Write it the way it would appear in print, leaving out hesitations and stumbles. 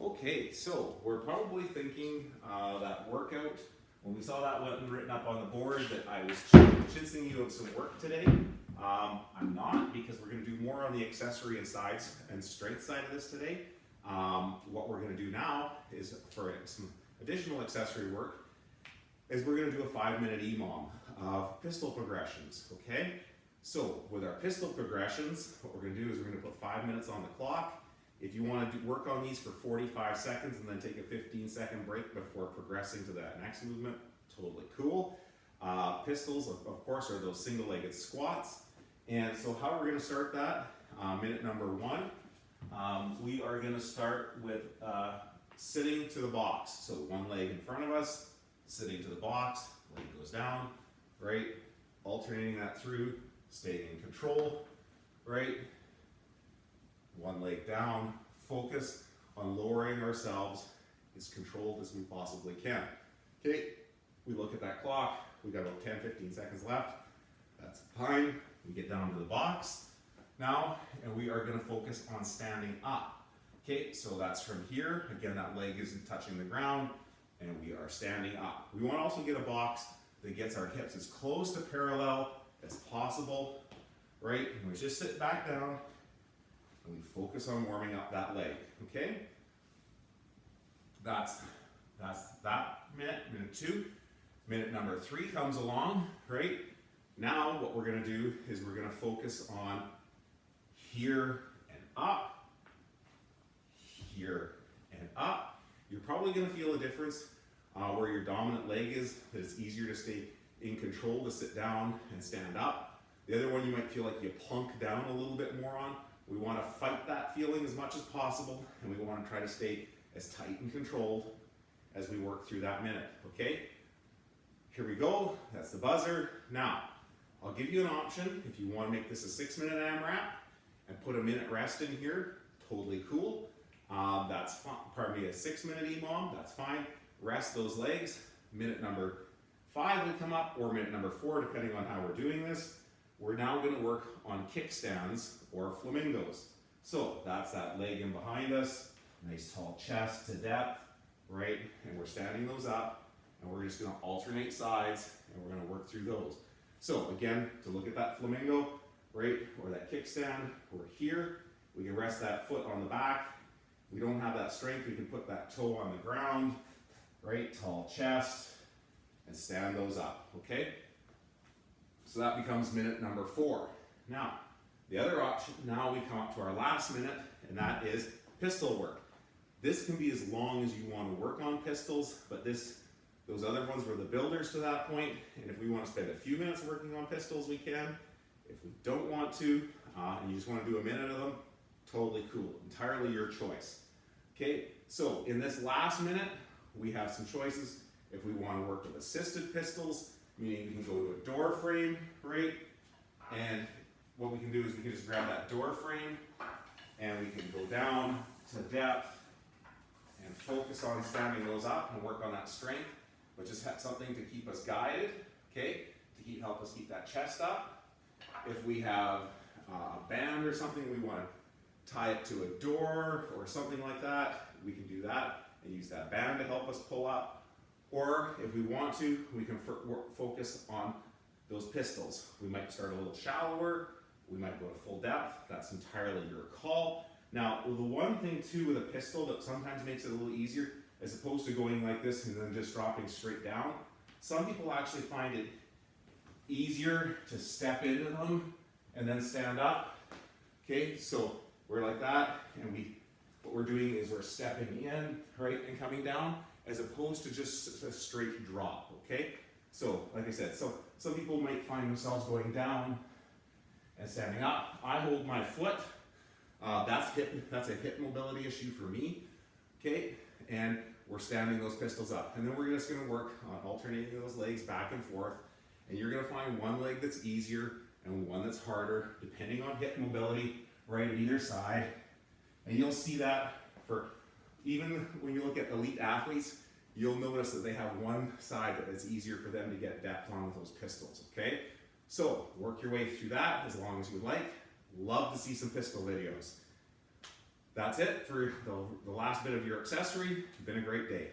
Okay, so we're probably thinking that workout, when we saw that one written up on the board, that I was chinsing you of some work today. I'm not, because we're going to do more on the accessory and sides and strength side of this today. What we're going to do now is, for some additional accessory work, is we're going to do a 5-minute EMOM of pistol progressions, okay? So with our pistol progressions, what we're going to do is we're going to put 5 minutes on the clock. If you want to work on these for 45 seconds and then take a 15-second break before progressing to that next movement, totally cool. Pistols, of course, are those single-legged squats. And so how we're going to start that, minute number 1, we are going to start with sitting to the box. So one leg in front of us, sitting to the box, leg goes down, right? Alternating that through, staying in control, right? One leg down, focus on lowering ourselves as controlled as we possibly can. Okay, we look at that clock, we got about 10-15 seconds left. That's fine. We get down to the box now, and we are going to focus on standing up. Okay, so that's from here. Again, that leg isn't touching the ground, and we are standing up. We want to also get a box that gets our hips as close to parallel as possible, right? And we just sit back down, and we focus on warming up that leg, okay? That's that minute, minute 2. Minute number 3 comes along, right? Now what we're gonna do is we're gonna focus on here and up, here and up. You're probably gonna feel a difference where your dominant leg is, that it's easier to stay in control to sit down and stand up. The other one you might feel like you plunk down a little bit more on. We want to fight that feeling as much as possible, and we want to try to stay as tight and controlled as we work through that minute, okay? Here we go, that's the buzzer. Now, I'll give you an option if you want to make this a 6-minute AMRAP and put a minute rest in here, totally cool. That's fine, pardon me, a 6-minute EMOM, that's fine. Rest those legs. Minute number 5 would come up, or minute number 4, depending on how we're doing this. We're now going to work on kickstands or flamingos. So that's that leg in behind us, nice tall chest to depth, right? And we're standing those up, and we're just going to alternate sides, and we're going to work through those. So again, to look at that flamingo, right, or that kickstand, we're here. We can rest that foot on the back. We don't have that strength, we can put that toe on the ground, right? Tall chest, and stand those up, okay? So that becomes minute number 4. Now, the other option, now we come up to our last minute, and that is pistol work. This can be as long as you want to work on pistols, but those other ones were the builders to that point, and if we want to spend a few minutes working on pistols, we can. If we don't want to, and you just want to do a minute of them, totally cool, entirely your choice. Okay, so in this last minute, we have some choices. If we want to work with assisted pistols, meaning we can go to a door frame, right? And what we can do is we can just grab that door frame and we can go down to depth and focus on standing those up and work on that strength, which is something to keep us guided, okay? To help us keep that chest up. If we have a band or something, we want to tie it to a door or something like that, we can do that and use that band to help us pull up. Or if we want to, we can focus on those pistols. We might start a little shallower, we might go to full depth, that's entirely your call. Now, the one thing too with a pistol that sometimes makes it a little easier, as opposed to going like this and then just dropping straight down, some people actually find it easier to step into them and then stand up. Okay, so we're like that, and what we're doing is we're stepping in, right, and coming down, as opposed to just a straight drop, okay? So, like I said, so some people might find themselves going down and standing up. I hold my foot. That's a hip mobility issue for me, okay? And we're standing those pistols up. And then we're just gonna work on alternating those legs back and forth. And you're gonna find one leg that's easier and one that's harder, depending on hip mobility, right at either side. And you'll see that for even when you look at elite athletes, you'll notice that they have one side that is easier for them to get depth on with those pistols, okay? So work your way through that as long as you like. Love to see some pistol videos. that's it for the last bit of your accessory. It's been a great day.